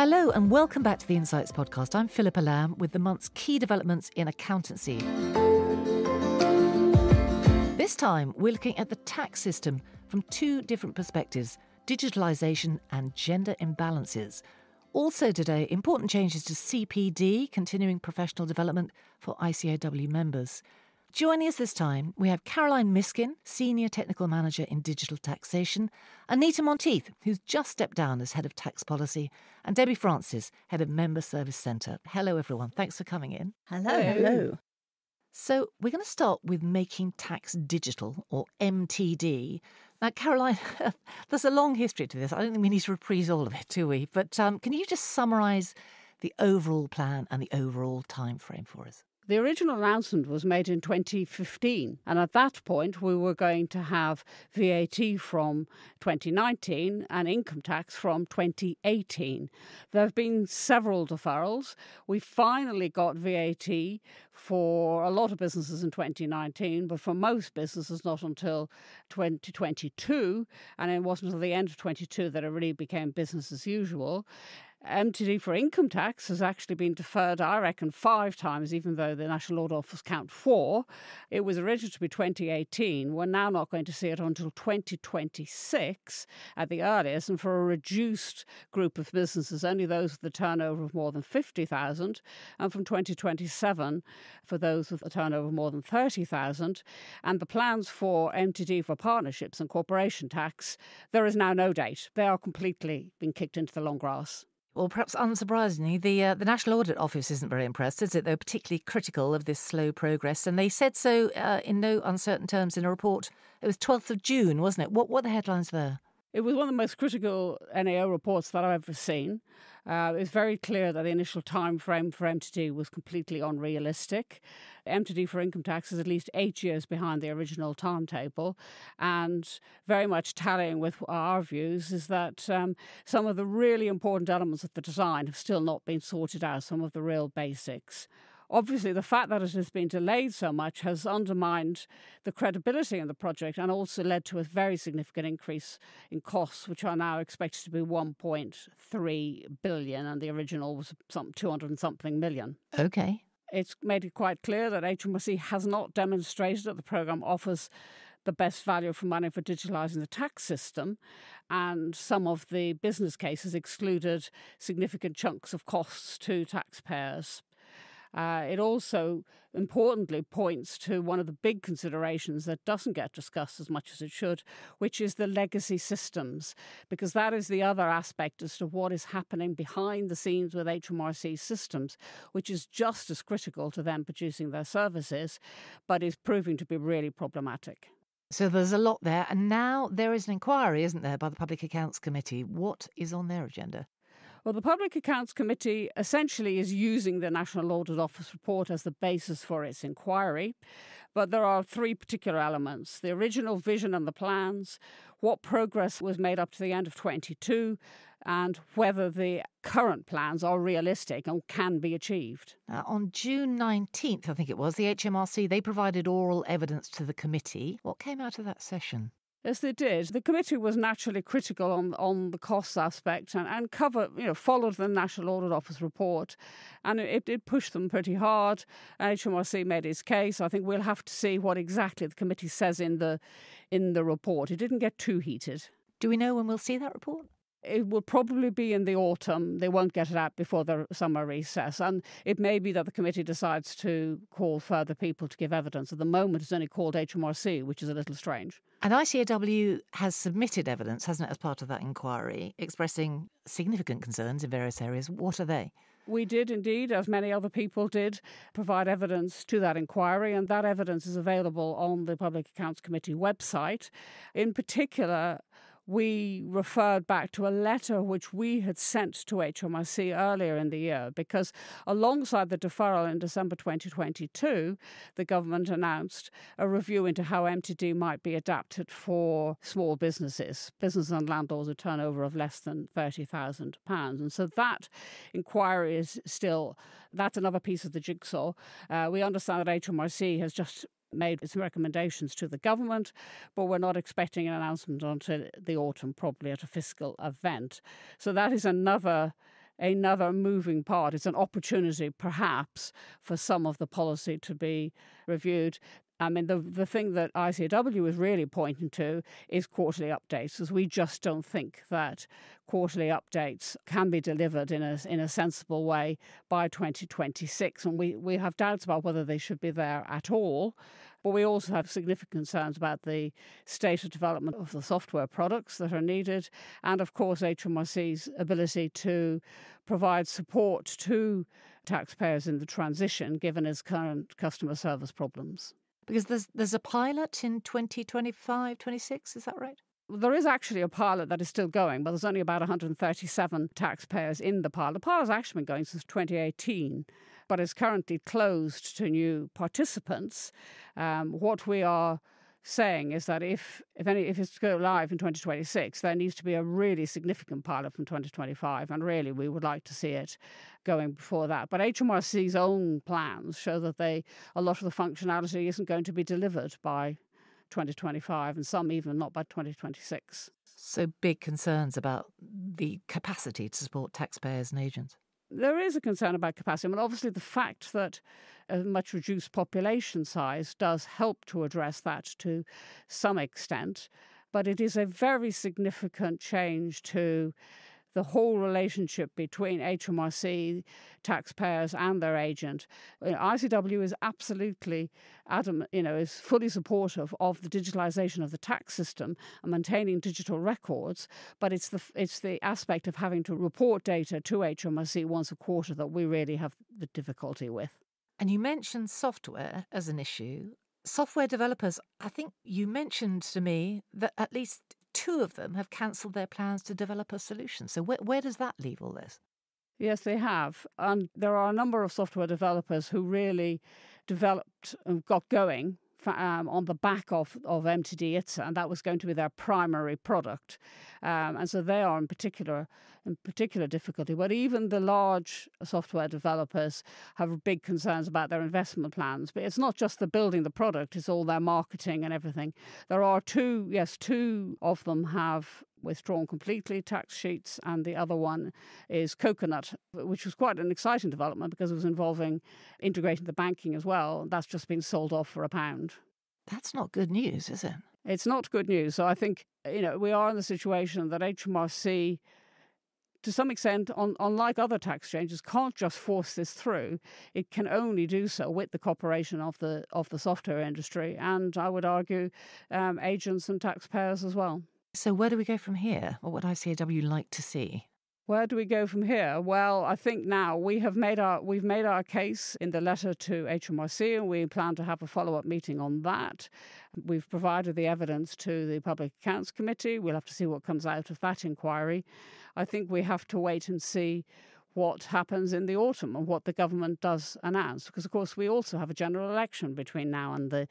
Hello and welcome back to the Insights podcast. I'm Philippa Lamb with the month's key developments in accountancy. This time we're looking at the tax system from two different perspectives, digitalisation and gender imbalances. Also today, important changes to CPD, continuing professional development for ICAEW members. Joining us this time, we have Caroline Miskin, Senior Technical Manager in Digital Taxation, Anita Monteith, who's just stepped down as Head of Tax Policy, and Debbi Francis, Head of Member Service Centre. Hello, everyone. Thanks for coming in. Hello. So we're going to start with making tax digital, or MTD. Now, Caroline, there's a long history to this. I don't think we need to reprise all of it, do we? But can you just summarise the overall plan and the overall time frame for us? The original announcement was made in 2015, and at that point we were going to have VAT from 2019 and income tax from 2018. There have been several deferrals. We finally got VAT for a lot of businesses in 2019, but for most businesses not until 2022, and it wasn't until the end of 2022 that it really became business as usual. MTD for income tax has actually been deferred, I reckon, 5 times, even though the National Audit Office count 4. It was originally to be 2018. We're now not going to see it until 2026 at the earliest, and for a reduced group of businesses, only those with a turnover of more than 50,000, and from 2027 for those with a turnover of more than 30,000. And the plans for MTD for partnerships and corporation tax, there is now no date. They are completely being kicked into the long grass. Well, perhaps unsurprisingly, the National Audit Office isn't very impressed, is it? They're particularly critical of this slow progress, and they said so in no uncertain terms in a report. It was 12th of June, wasn't it? What were the headlines there? It was one of the most critical NAO reports that I've ever seen. It was very clear that the initial time frame for MTD was completely unrealistic. MTD for income tax is at least 8 years behind the original timetable, and very much tallying with our views is that some of the really important elements of the design have still not been sorted out, some of the real basics. Obviously, the fact that it has been delayed so much has undermined the credibility in the project and also led to a very significant increase in costs, which are now expected to be 1.3 billion, and the original was some 200 and something million. OK. It's made it quite clear that HMRC has not demonstrated that the programme offers the best value for money for digitalising the tax system, and some of the business cases excluded significant chunks of costs to taxpayers. It also, importantly, points to one of the big considerations that doesn't get discussed as much as it should, which is the legacy systems, because that is the other aspect as to what is happening behind the scenes with HMRC systems, which is just as critical to them producing their services, but is proving to be really problematic. So there's a lot there, and now there is an inquiry, isn't there, by the Public Accounts Committee. What is on their agenda? Well, the Public Accounts Committee essentially is using the National Audit Office report as the basis for its inquiry. But there are 3 particular elements: the original vision and the plans, what progress was made up to the end of 22, and whether the current plans are realistic and can be achieved. On June 19th, I think it was, the HMRC, they provided oral evidence to the committee. What came out of that session? Yes, they did. The committee was naturally critical on the costs aspect and followed the National Audit Office report, and it did push them pretty hard. HMRC made its case. I think we'll have to see what exactly the committee says in the report. It didn't get too heated. Do we know when we'll see that report? It will probably be in the autumn. They won't get it out before the summer recess. And it may be that the committee decides to call further people to give evidence. At the moment, it's only called HMRC, which is a little strange. And ICAEW has submitted evidence, hasn't it, as part of that inquiry, expressing significant concerns in various areas. What are they? We did indeed, as many other people did, provide evidence to that inquiry, and that evidence is available on the Public Accounts Committee website. In particular, we referred back to a letter which we had sent to HMRC earlier in the year, because alongside the deferral in December 2022, the government announced a review into how MTD might be adapted for small businesses and landlords with turnover of less than £30,000. And so that inquiry is still, that's another piece of the jigsaw. We understand that HMRC has just made its recommendations to the government, but we're not expecting an announcement until the autumn, probably at a fiscal event. So that is another another moving part. It's an opportunity, perhaps, for some of the policy to be reviewed. I mean, the thing that ICAEW is really pointing to is quarterly updates, as we just don't think that quarterly updates can be delivered in a sensible way by 2026. And we have doubts about whether they should be there at all. But we also have significant concerns about the state of development of the software products that are needed, and, of course, HMRC's ability to provide support to taxpayers in the transition, given its current customer service problems. Because there's a pilot in 2025, 26, is that right? There is actually a pilot that is still going, but there's only about 137 taxpayers in the pilot. The pilot's actually been going since 2018, but is currently closed to new participants. What we are saying is that if it's to go live in 2026, there needs to be a really significant pilot from 2025, and really we would like to see it going before that. But HMRC's own plans show that a lot of the functionality isn't going to be delivered by 2025, and some even not by 2026. So big concerns about the capacity to support taxpayers and agents. There is a concern about capacity. I mean, obviously, the fact that a much reduced population size does help to address that to some extent, but it is a very significant change to the whole relationship between HMRC, taxpayers and their agent. ICAEW is absolutely adamant, is fully supportive of the digitalisation of the tax system and maintaining digital records, but it's the aspect of having to report data to HMRC once a quarter that we really have the difficulty with. And you mentioned software as an issue. Software developers, I think you mentioned to me that at least 2 of them have cancelled their plans to develop a solution. So where does that leave all this? Yes, they have. And there are a number of software developers who really developed and got going on the back of MTD ITSA, and that was going to be their primary product. And so they are in particular difficulty. But even the large software developers have big concerns about their investment plans. But it's not just the building the product, it's all their marketing and everything. There are 2 of them have withdrawn completely tax sheets, and the other one is Coconut, which was quite an exciting development because it was involving integrating the banking as well. That's just been sold off for £1. That's not good news, is it? It's not good news. So I think, we are in the situation that HMRC, to some extent, unlike other tax changes, can't just force this through. It can only do so with the cooperation of the software industry, and I would argue agents and taxpayers as well. So where do we go from here? What would ICAEW like to see? Where do we go from here? Well, I think now we've made our case in the letter to HMRC, and we plan to have a follow-up meeting on that. We've provided the evidence to the Public Accounts Committee. We'll have to see what comes out of that inquiry. I think we have to wait and see what happens in the autumn and what the government does announce, because of course we also have a general election between now and the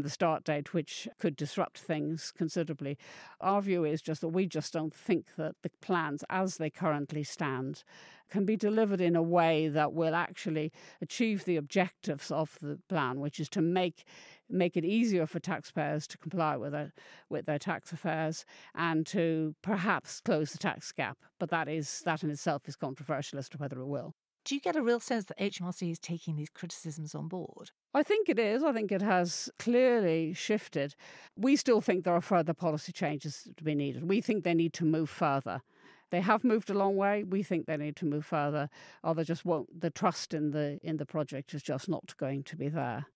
start date, which could disrupt things considerably. Our view is just that we just don't think that the plans as they currently stand can be delivered in a way that will actually achieve the objectives of the plan, which is to make it easier for taxpayers to comply with their tax affairs and to perhaps close the tax gap. But that in itself is controversial as to whether it will. Do you get a real sense that HMRC is taking these criticisms on board? I think it is. I think it has clearly shifted. We still think there are further policy changes to be needed. We think they need to move further. They have moved a long way. We think they need to move further, or they just won't. The trust in the project is just not going to be there.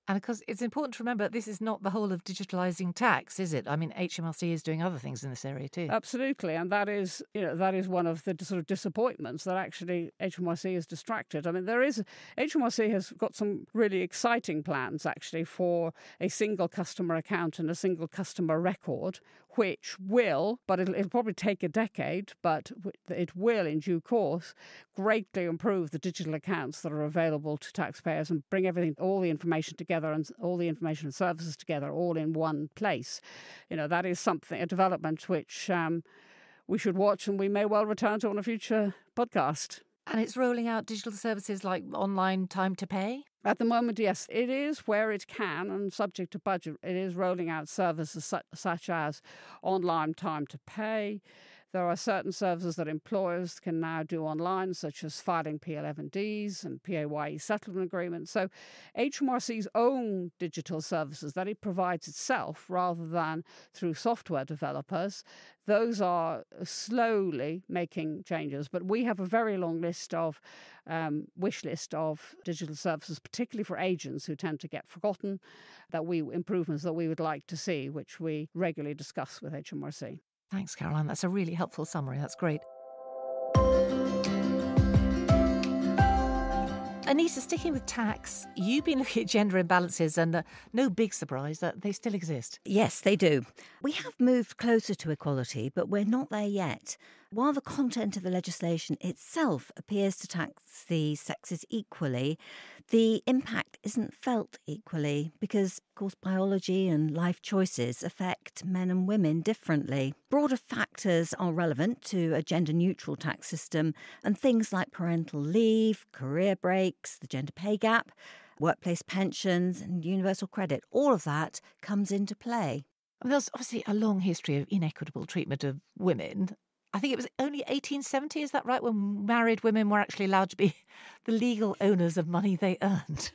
And of course, it's important to remember this is not the whole of digitalising tax, is it? I mean, HMRC is doing other things in this area too. Absolutely, and that is one of the sort of disappointments that actually HMRC is distracted. I mean, HMRC has got some really exciting plans actually for a single customer account and a single customer record, which will, but it'll probably take a decade, but it will in due course greatly improve the digital accounts that are available to taxpayers and bring all the information together and all the information and services together all in one place. That is a development which we should watch, and we may well return to on a future podcast. And it's rolling out digital services like online time to pay? At the moment, yes, it is where it can, and subject to budget, it is rolling out services such as online time to pay. There are certain services that employers can now do online, such as filing P11Ds and PAYE settlement agreements. So HMRC's own digital services that it provides itself rather than through software developers, those are slowly making changes. But we have a very long list of wish list of digital services, particularly for agents who tend to get forgotten, improvements that we would like to see, which we regularly discuss with HMRC. Thanks, Caroline. That's a really helpful summary. That's great. Anita, sticking with tax, you've been looking at gender imbalances and no big surprise that they still exist. Yes, they do. We have moved closer to equality, but we're not there yet. While the content of the legislation itself appears to tax the sexes equally, the impact isn't felt equally because, of course, biology and life choices affect men and women differently. Broader factors are relevant to a gender-neutral tax system, and things like parental leave, career breaks, the gender pay gap, workplace pensions and universal credit, all of that comes into play. There's obviously a long history of inequitable treatment of women. I think it was only 1870, is that right, when married women were actually allowed to be the legal owners of money they earned?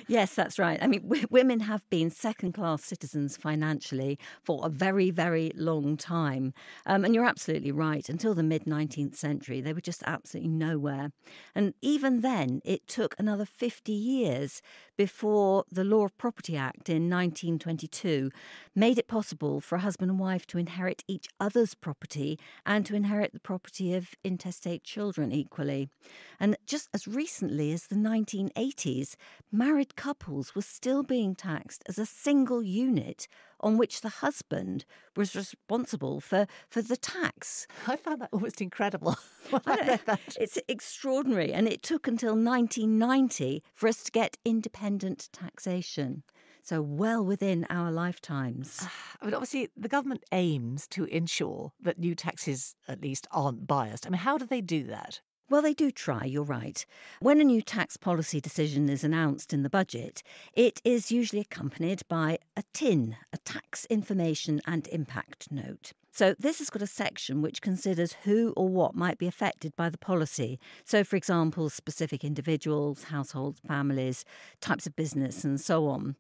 Yes, that's right. I mean, women have been second-class citizens financially for a very, very long time. And you're absolutely right. Until the mid-19th century, they were just absolutely nowhere. And even then, it took another 50 years before the Law of Property Act in 1922 made it possible for a husband and wife to inherit each other's property and to inherit the property of intestate children equally. And just as recently as the 1980s, married couples were still being taxed as a single unit on which the husband was responsible for the tax. I found that almost incredible when I read that. It's extraordinary, and it took until 1990 for us to get independent taxation. So well within our lifetimes. I mean, obviously, the government aims to ensure that new taxes, at least, aren't biased. I mean, how do they do that? Well, they do try, you're right. When a new tax policy decision is announced in the budget, it is usually accompanied by a TIN, a tax information and impact note. So this has got a section which considers who or what might be affected by the policy. So, for example, specific individuals, households, families, types of business and so on.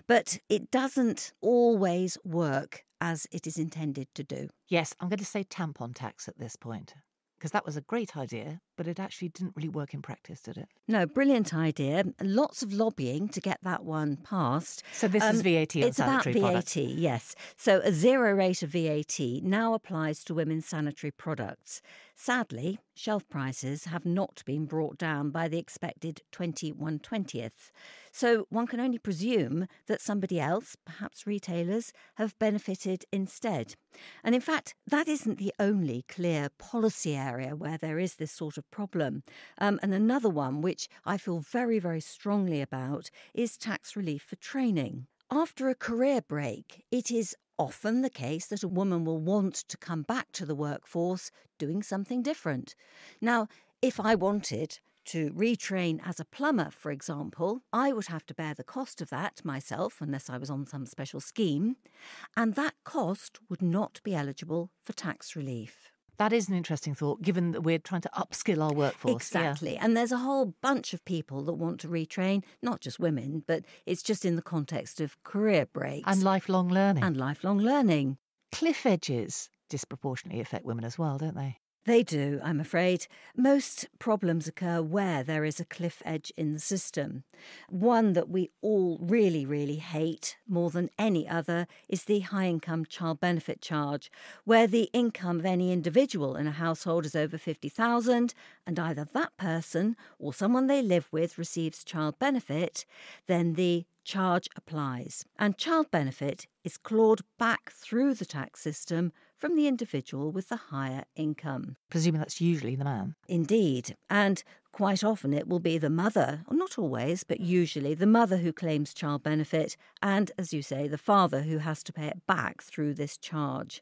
But it doesn't always work as it is intended to do. Yes, I'm going to say tampon tax at this point, because that was a great idea, but it actually didn't really work in practice, did it? No, brilliant idea. Lots of lobbying to get that one passed. So this is VAT on sanitary products? It's about VAT, yes. So a zero rate of VAT now applies to women's sanitary products. Sadly, shelf prices have not been brought down by the expected 21/20th. So one can only presume that somebody else, perhaps retailers, have benefited instead. And in fact, that isn't the only clear policy area where there is this sort of problem. And another one, which I feel very, very strongly about, is tax relief for training. After a career break, it is often the case that a woman will want to come back to the workforce doing something different. Now, if I wanted to retrain as a plumber, for example, I would have to bear the cost of that myself, unless I was on some special scheme, and that cost would not be eligible for tax relief. That is an interesting thought, given that we're trying to upskill our workforce. Exactly. Yeah. And there's a whole bunch of people that want to retrain, not just women, but it's just in the context of career breaks. And lifelong learning. Cliff edges disproportionately affect women as well, don't they? They do, I'm afraid. Most problems occur where there is a cliff edge in the system. One that we all really, really hate more than any other is the high-income child benefit charge, where the income of any individual in a household is over $50,000 and either that person or someone they live with receives child benefit, then the charge applies. And child benefit is clawed back through the tax system from the individual with the higher income. Presuming that's usually the man. Indeed. And quite often it will be the mother, or not always, but usually the mother who claims child benefit and, as you say, the father who has to pay it back through this charge.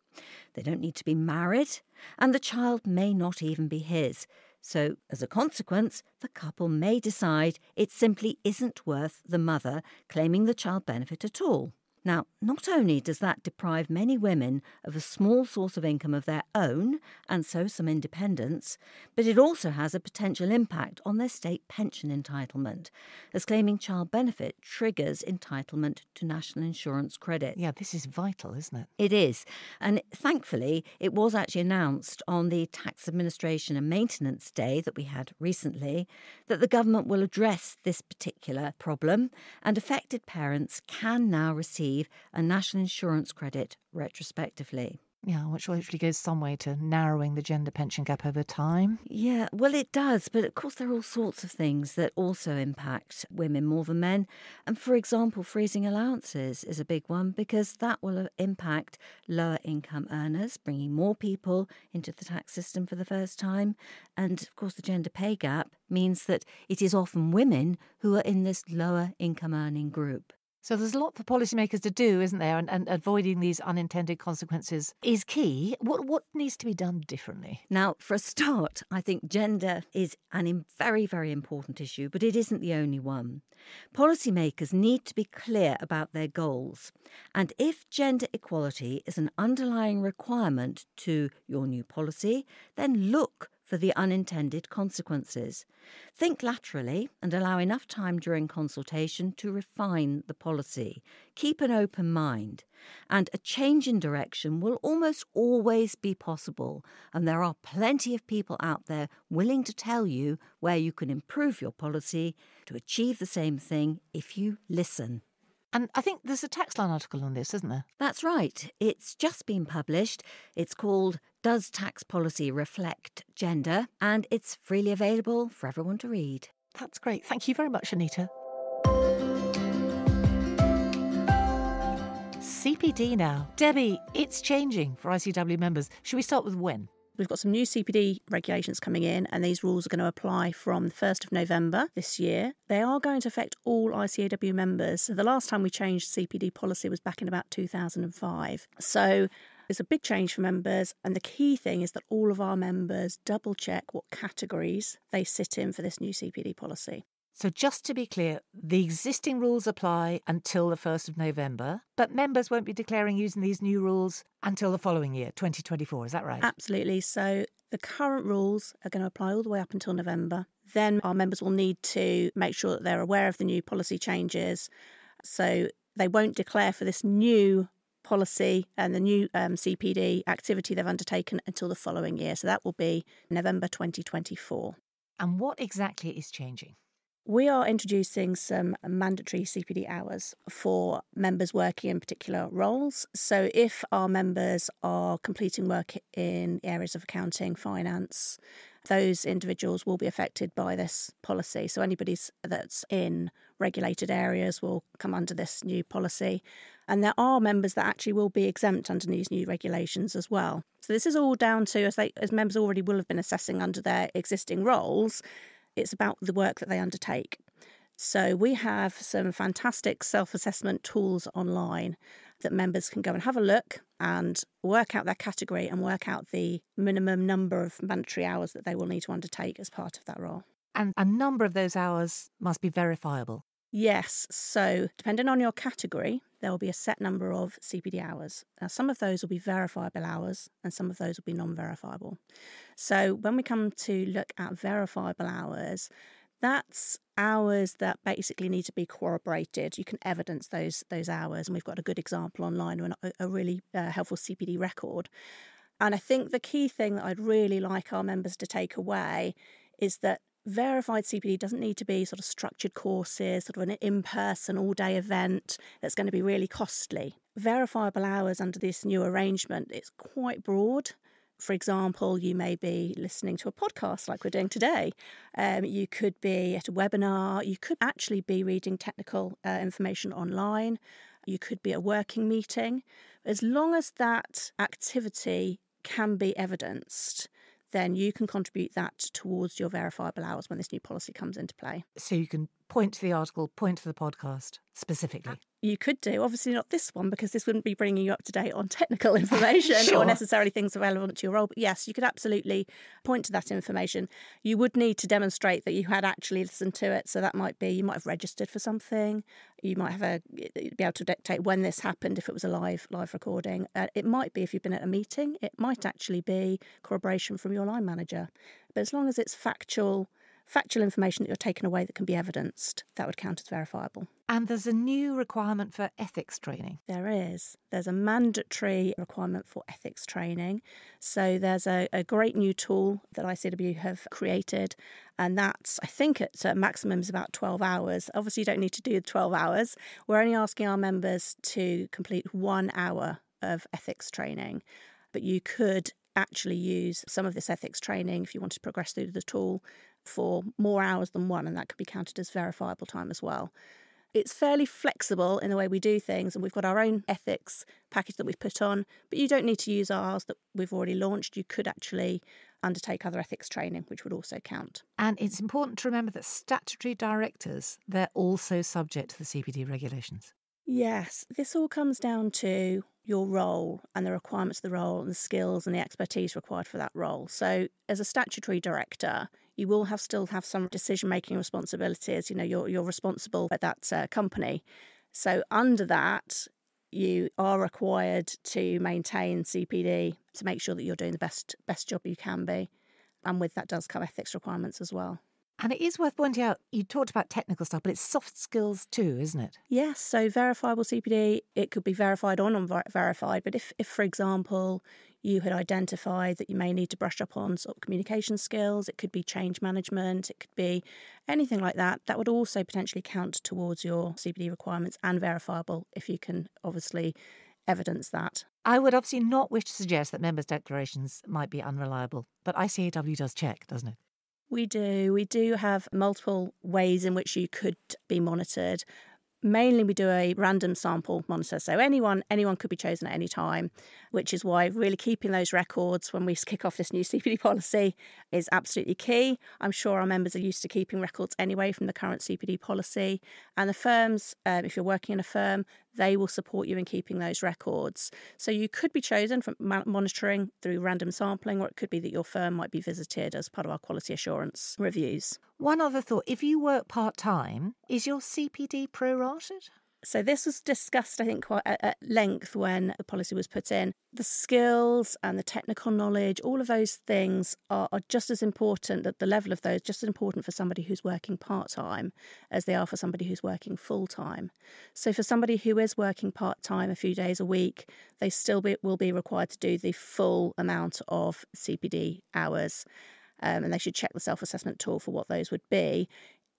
They don't need to be married, and the child may not even be his. So, as a consequence, the couple may decide it simply isn't worth the mother claiming the child benefit at all. Now, not only does that deprive many women of a small source of income of their own, and so some independence, but it also has a potential impact on their state pension entitlement, as claiming child benefit triggers entitlement to national insurance credit. Yeah, this is vital, isn't it? It is. And thankfully, it was actually announced on the Tax Administration and Maintenance Day that we had recently that the government will address this particular problem, and affected parents can now receive a national insurance credit retrospectively. Yeah, which actually goes some way to narrowing the gender pension gap over time. Yeah, well, it does. But of course, there are all sorts of things that also impact women more than men. And for example, freezing allowances is a big one because that will impact lower income earners, bringing more people into the tax system for the first time. And of course, the gender pay gap means that it is often women who are in this lower income earning group. So there's a lot for policymakers to do, isn't there? And avoiding these unintended consequences is key. What needs to be done differently? Now, for a start, I think gender is a very, very important issue, but it isn't the only one. Policymakers need to be clear about their goals. And if gender equality is an underlying requirement to your new policy, then look for the unintended consequences. Think laterally and allow enough time during consultation to refine the policy. Keep an open mind. And a change in direction will almost always be possible. And there are plenty of people out there willing to tell you where you can improve your policy to achieve the same thing if you listen. And I think there's a Taxline article on this, isn't there? That's right. It's just been published. It's called Does Tax Policy Reflect Gender? And it's freely available for everyone to read. That's great. Thank you very much, Anita. CPD now. Debbi, it's changing for ICAEW members. Should we start with when? We've got some new CPD regulations coming in, and these rules are going to apply from the 1st of November this year. They are going to affect all ICAEW members. So the last time we changed CPD policy was back in about 2005. So it's a big change for members, and the key thing is that all of our members double check what categories they sit in for this new CPD policy. So just to be clear, the existing rules apply until the 1st of November, but members won't be declaring using these new rules until the following year, 2024. Is that right? Absolutely. So the current rules are going to apply all the way up until November. Then our members will need to make sure that they're aware of the new policy changes. So they won't declare for this new policy and the new CPD activity they've undertaken until the following year. So that will be November 2024. And what exactly is changing? We are introducing some mandatory CPD hours for members working in particular roles. So if our members are completing work in areas of accounting, finance, those individuals will be affected by this policy. So anybody that's in regulated areas will come under this new policy. And there are members that actually will be exempt under these new regulations as well. So this is all down to, as members already will have been assessing under their existing roles, it's about the work that they undertake. So we have some fantastic self-assessment tools online that members can go and have a look and work out their category and work out the minimum number of mandatory hours that they will need to undertake as part of that role. And a number of those hours must be verifiable. Yes. So depending on your category, there will be a set number of CPD hours. Now, some of those will be verifiable hours and some of those will be non-verifiable. So when we come to look at verifiable hours, that's hours that basically need to be corroborated. You can evidence those hours, and we've got a good example online and a really helpful CPD record. And I think the key thing that I'd really like our members to take away is that verified CPD doesn't need to be sort of structured courses, sort of an in-person all-day event that's going to be really costly. Verifiable hours under this new arrangement is quite broad. For example, you may be listening to a podcast like we're doing today. You could be at a webinar. You could actually be reading technical information online. You could be at a working meeting. As long as that activity can be evidenced, then you can contribute that towards your verifiable hours when this new policy comes into play. So you can point to the article, point to the podcast specifically. you could do, obviously not this one, because this wouldn't be bringing you up to date on technical information Sure. or necessarily things relevant to your role. But yes, you could absolutely point to that information. You would need to demonstrate that you had actually listened to it. So that might be, you might have registered for something. You might have be able to dictate when this happened if it was a live recording. It might be if you've been at a meeting. It might actually be corroboration from your line manager. But as long as it's factual information that you're taking away that can be evidenced, that would count as verifiable. And there's a new requirement for ethics training. There is. There's a mandatory requirement for ethics training. So there's a great new tool that ICAEW have created, and that's, I think it's at maximum is about 12 hours. Obviously, you don't need to do the 12 hours. We're only asking our members to complete 1 hour of ethics training, but you could actually use some of this ethics training if you want to progress through the tool for more hours than 1, and that could be counted as verifiable time as well. It's fairly flexible in the way we do things, and we've got our own ethics package that we've put on, but you don't need to use ours that we've already launched. You could actually undertake other ethics training, which would also count. And it's important to remember that statutory directors, they're also subject to the CPD regulations. Yes, this all comes down to your role and the requirements of the role and the skills and the expertise required for that role. So as a statutory director, you will still have some decision-making responsibilities. You know, you're responsible at that company. So under that, you are required to maintain CPD to make sure that you're doing the best job you can be. And with that does come ethics requirements as well. And it is worth pointing out, you talked about technical stuff, but it's soft skills too, isn't it? Yes, so verifiable CPD, it could be verified or non-verified, but if, for example, you had identified that you may need to brush up on sort of communication skills, it could be change management, it could be anything like that, that would also potentially count towards your CPD requirements and verifiable if you can obviously evidence that. I would obviously not wish to suggest that members' declarations might be unreliable, but ICAEW does check, doesn't it? We do. We do have multiple ways in which you could be monitored. Mainly we do a random sample monitor, so anyone could be chosen at any time, which is why really keeping those records when we kick off this new CPD policy is absolutely key. I'm sure our members are used to keeping records anyway from the current CPD policy, and the firms, if you're working in a firm, they will support you in keeping those records. So you could be chosen from monitoring through random sampling, or it could be that your firm might be visited as part of our quality assurance reviews. One other thought, if you work part-time, is your CPD prorated? So this was discussed, I think, quite at length when the policy was put in. The skills and the technical knowledge, all of those things are just as important, at the level of those, just as important for somebody who's working part-time as they are for somebody who's working full-time. So for somebody who is working part-time a few days a week, they still will be required to do the full amount of CPD hours, and they should check the self-assessment tool for what those would be.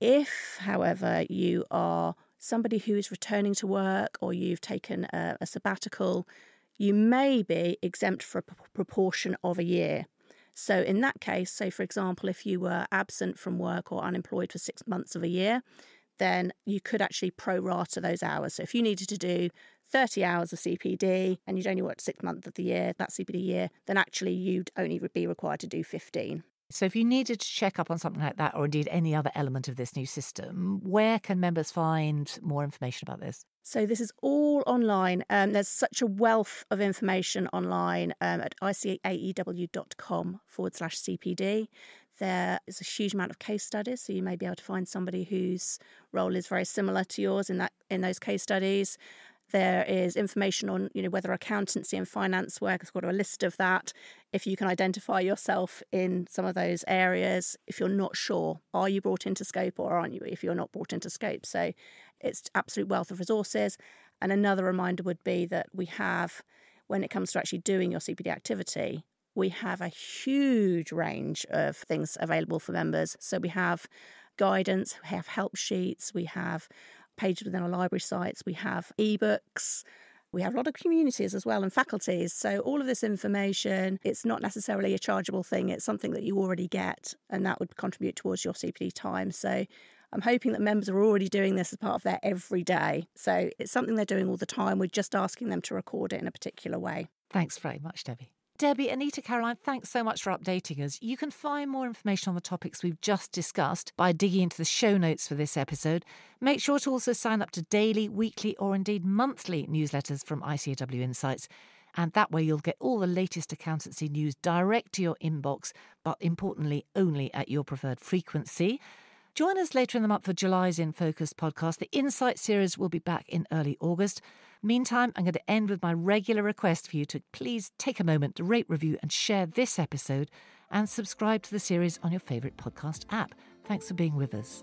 If, however, you are somebody who is returning to work or you've taken a sabbatical, you may be exempt for a proportion of a year. So in that case, so for example, if you were absent from work or unemployed for 6 months of a year, then you could actually pro-rata those hours. So if you needed to do 30 hours of CPD and you'd only worked 6 months of the year, that CPD year, then actually you'd only be required to do 15. So if you needed to check up on something like that, or indeed any other element of this new system, where can members find more information about this? So this is all online. There's such a wealth of information online at ICAEW.com/CPD. There is a huge amount of case studies, so you may be able to find somebody whose role is very similar to yours in those case studies. There is information on, whether accountancy and finance work. I've got a list of that. If you can identify yourself in some of those areas, if you're not sure, are you brought into scope or aren't you, if you're not brought into scope? So it's absolute wealth of resources. And another reminder would be that we have, when it comes to actually doing your CPD activity, we have a huge range of things available for members. So we have guidance, we have help sheets, we have pages within our library sites, we have ebooks, we have a lot of communities as well and faculties. So all of this information, it's not necessarily a chargeable thing, it's something that you already get, and that would contribute towards your CPD time. So I'm hoping that members are already doing this as part of their everyday. So it's something they're doing all the time. We're just asking them to record it in a particular way. Thanks very much, Debbi. Debbi, Anita, Caroline, thanks so much for updating us. You can find more information on the topics we've just discussed by digging into the show notes for this episode. Make sure to also sign up to daily, weekly or indeed monthly newsletters from ICAEW Insights. And that way you'll get all the latest accountancy news direct to your inbox, but importantly, only at your preferred frequency. Join us later in the month for July's In Focus podcast. The Insight series will be back in early August. Meantime, I'm going to end with my regular request for you to please take a moment to rate, review and share this episode and subscribe to the series on your favourite podcast app. Thanks for being with us.